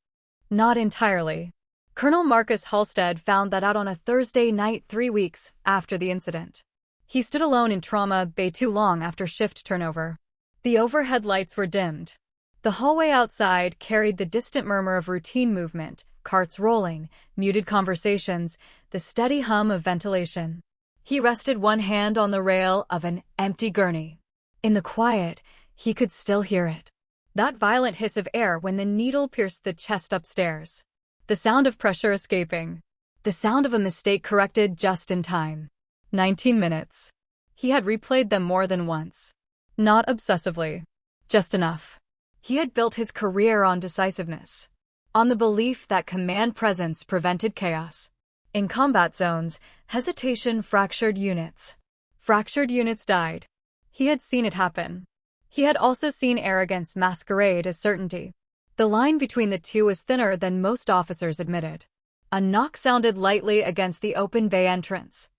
Not entirely. Colonel Marcus Halstead found that out on a Thursday night 3 weeks after the incident. He stood alone in trauma bay too long after shift turnover. The overhead lights were dimmed. The hallway outside carried the distant murmur of routine movement, carts rolling, muted conversations, the steady hum of ventilation. He rested one hand on the rail of an empty gurney. In the quiet, he could still hear it. That violent hiss of air when the needle pierced the chest upstairs. The sound of pressure escaping. The sound of a mistake corrected just in time. 19 minutes. He had replayed them more than once. Not obsessively. Just enough. He had built his career on decisiveness. On the belief that command presence prevented chaos. In combat zones, hesitation fractured units. Fractured units died. He had seen it happen. He had also seen arrogance masquerade as certainty. The line between the two was thinner than most officers admitted. A knock sounded lightly against the open bay entrance.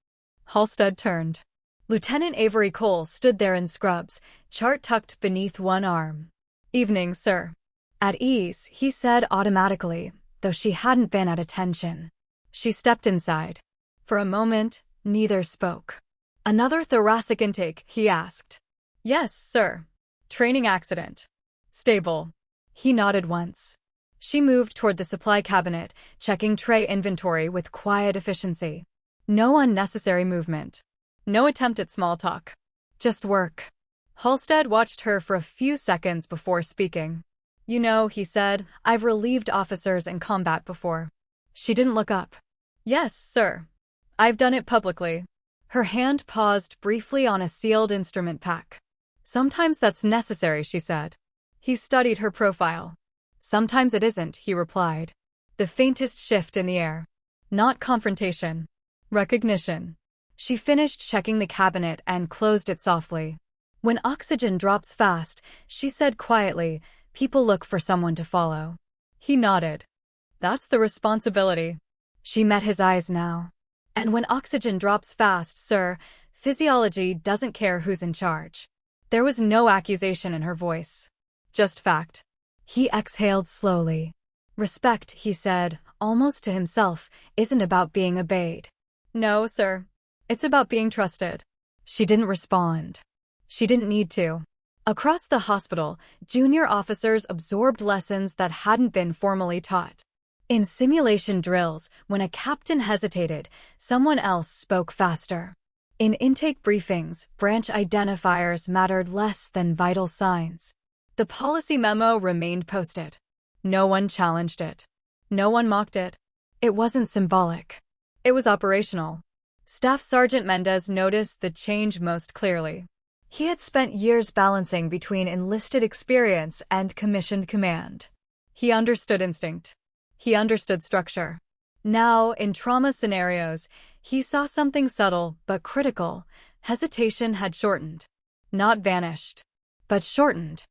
Halstead turned. Lieutenant Avery Cole stood there in scrubs, chart tucked beneath one arm. Evening, sir. At ease, he said automatically, though she hadn't been at attention. She stepped inside. For a moment, neither spoke. Another thoracic intake, he asked. Yes, sir. Training accident. Stable. He nodded once. She moved toward the supply cabinet, checking tray inventory with quiet efficiency. No unnecessary movement. No attempt at small talk. Just work. Halstead watched her for a few seconds before speaking. You know, he said, I've relieved officers in combat before. She didn't look up. Yes, sir. I've done it publicly. Her hand paused briefly on a sealed instrument pack. Sometimes that's necessary, she said. He studied her profile. Sometimes it isn't, he replied. The faintest shift in the air. Not confrontation. Recognition. She finished checking the cabinet and closed it softly. When oxygen drops fast, she said quietly, people look for someone to follow. He nodded. That's the responsibility. She met his eyes now. And when oxygen drops fast, sir, physiology doesn't care who's in charge. There was no accusation in her voice. Just fact. He exhaled slowly. Respect, he said, almost to himself, isn't about being obeyed. No, sir. It's about being trusted. She didn't respond. She didn't need to. Across the hospital, junior officers absorbed lessons that hadn't been formally taught. In simulation drills, when a captain hesitated, someone else spoke faster. In intake briefings, branch identifiers mattered less than vital signs. The policy memo remained posted. No one challenged it. No one mocked it. It wasn't symbolic. It was operational. Staff Sergeant Mendez noticed the change most clearly. He had spent years balancing between enlisted experience and commissioned command. He understood instinct. He understood structure. Now, in trauma scenarios, he saw something subtle but critical. Hesitation had shortened. Not vanished, but shortened.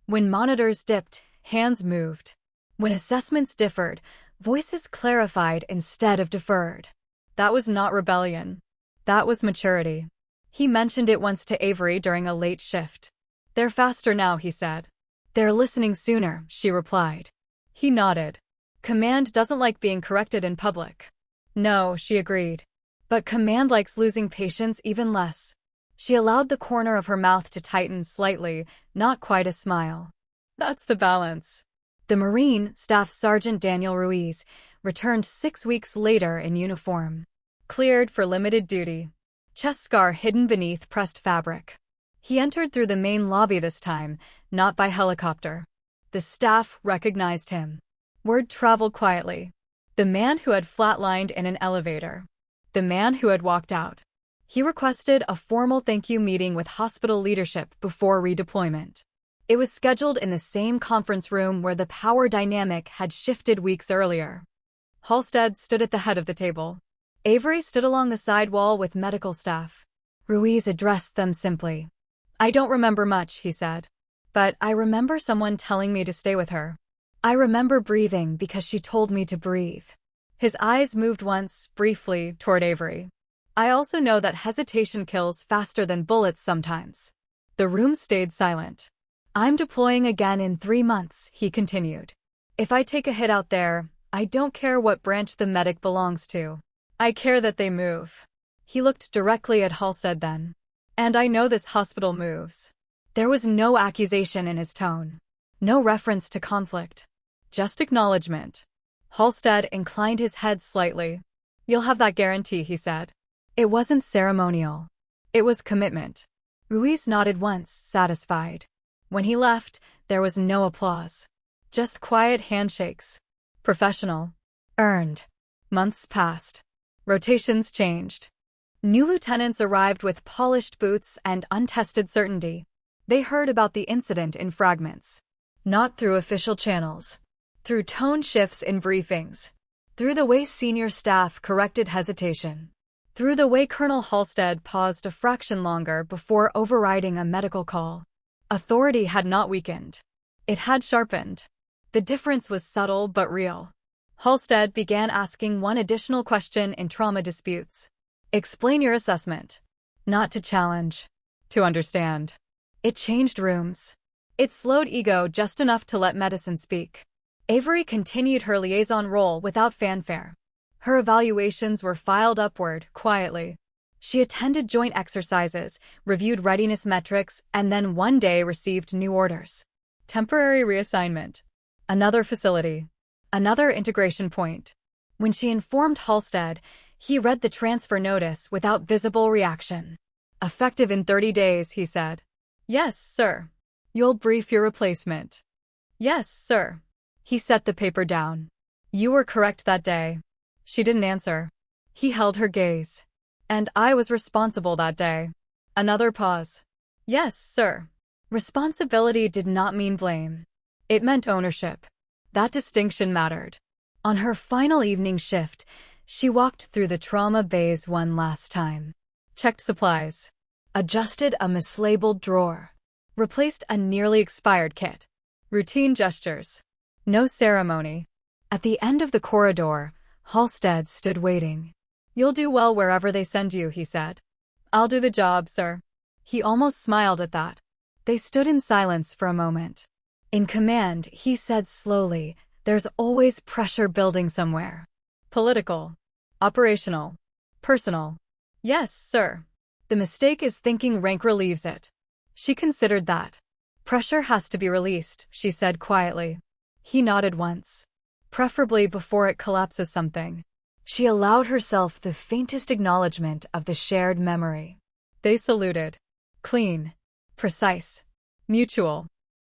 When monitors dipped, hands moved. When assessments differed, voices clarified instead of deferred. That was not rebellion. That was maturity. He mentioned it once to Avery during a late shift. They're faster now, he said. They're listening sooner, she replied. He nodded. Command doesn't like being corrected in public. No, she agreed. But command likes losing patience even less. She allowed the corner of her mouth to tighten slightly, not quite a smile. That's the balance. The Marine, Staff Sergeant Daniel Ruiz, returned 6 weeks later in uniform. Cleared for limited duty. Chest scar hidden beneath pressed fabric. He entered through the main lobby this time, not by helicopter. The staff recognized him. Word traveled quietly. The man who had flatlined in an elevator. The man who had walked out. He requested a formal thank you meeting with hospital leadership before redeployment. It was scheduled in the same conference room where the power dynamic had shifted weeks earlier. Halstead stood at the head of the table. Avery stood along the side wall with medical staff. Ruiz addressed them simply. I don't remember much, he said. But I remember someone telling me to stay with her. I remember breathing because she told me to breathe. His eyes moved once, briefly, toward Avery. I also know that hesitation kills faster than bullets sometimes. The room stayed silent. I'm deploying again in 3 months, he continued. If I take a hit out there, I don't care what branch the medic belongs to. I care that they move. He looked directly at Halstead then. And I know this hospital moves. There was no accusation in his tone. No reference to conflict. Just acknowledgement. Halstead inclined his head slightly. You'll have that guarantee, he said. It wasn't ceremonial. It was commitment. Ruiz nodded once, satisfied. When he left, there was no applause. Just quiet handshakes. Professional. Earned. Months passed. Rotations changed. New lieutenants arrived with polished boots and untested certainty. They heard about the incident in fragments. Not through official channels. Through tone shifts in briefings. Through the way senior staff corrected hesitation. Through the way Colonel Halstead paused a fraction longer before overriding a medical call. Authority had not weakened. It had sharpened. The difference was subtle but real. Halstead began asking one additional question in trauma disputes. Explain your assessment. Not to challenge. To understand. It changed rooms. It slowed ego just enough to let medicine speak. Avery continued her liaison role without fanfare. Her evaluations were filed upward, quietly. She attended joint exercises, reviewed readiness metrics, and then one day received new orders. Temporary reassignment. Another facility. Another integration point. When she informed Halstead, he read the transfer notice without visible reaction. Effective in 30 days, he said. Yes, sir. You'll brief your replacement. Yes, sir. He set the paper down. You were correct that day. She didn't answer. He held her gaze. And I was responsible that day. Another pause. Yes, sir. Responsibility did not mean blame. It meant ownership. That distinction mattered. On her final evening shift, she walked through the trauma bays one last time. Checked supplies. Adjusted a mislabeled drawer. Replaced a nearly expired kit. Routine gestures. No ceremony. At the end of the corridor, Halstead stood waiting. "You'll do well wherever they send you," he said. "I'll do the job, sir." He almost smiled at that. They stood in silence for a moment. "In command," he said slowly, "there's always pressure building somewhere. Political, operational, personal." "Yes, sir." "The mistake is thinking rank relieves it." She considered that. "Pressure has to be released," she said quietly. He nodded once. "Preferably before it collapses something." She allowed herself the faintest acknowledgement of the shared memory. They saluted. Clean. Precise. Mutual.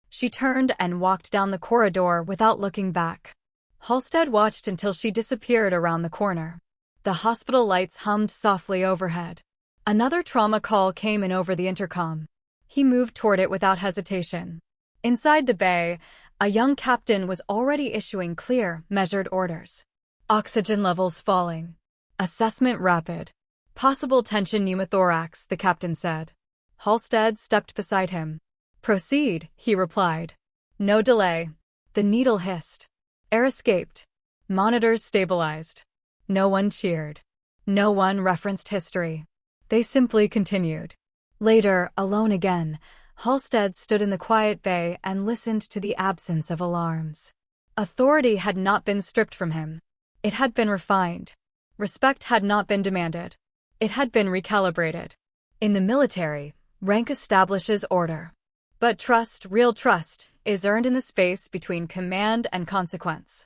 She turned and walked down the corridor without looking back. Halstead watched until she disappeared around the corner. The hospital lights hummed softly overhead. Another trauma call came in over the intercom. He moved toward it without hesitation. Inside the bay, a young captain was already issuing clear, measured orders. Oxygen levels falling. Assessment rapid. Possible tension pneumothorax, the captain said. Halstead stepped beside him. "Proceed," he replied. No delay. The needle hissed. Air escaped. Monitors stabilized. No one cheered. No one referenced history. They simply continued. Later, alone again, Halstead stood in the quiet bay and listened to the absence of alarms. Authority had not been stripped from him. It had been refined. Respect had not been demanded. It had been recalibrated. In the military, rank establishes order. But trust, real trust, is earned in the space between command and consequence.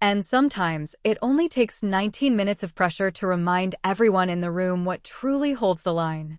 And sometimes, it only takes 19 minutes of pressure to remind everyone in the room what truly holds the line.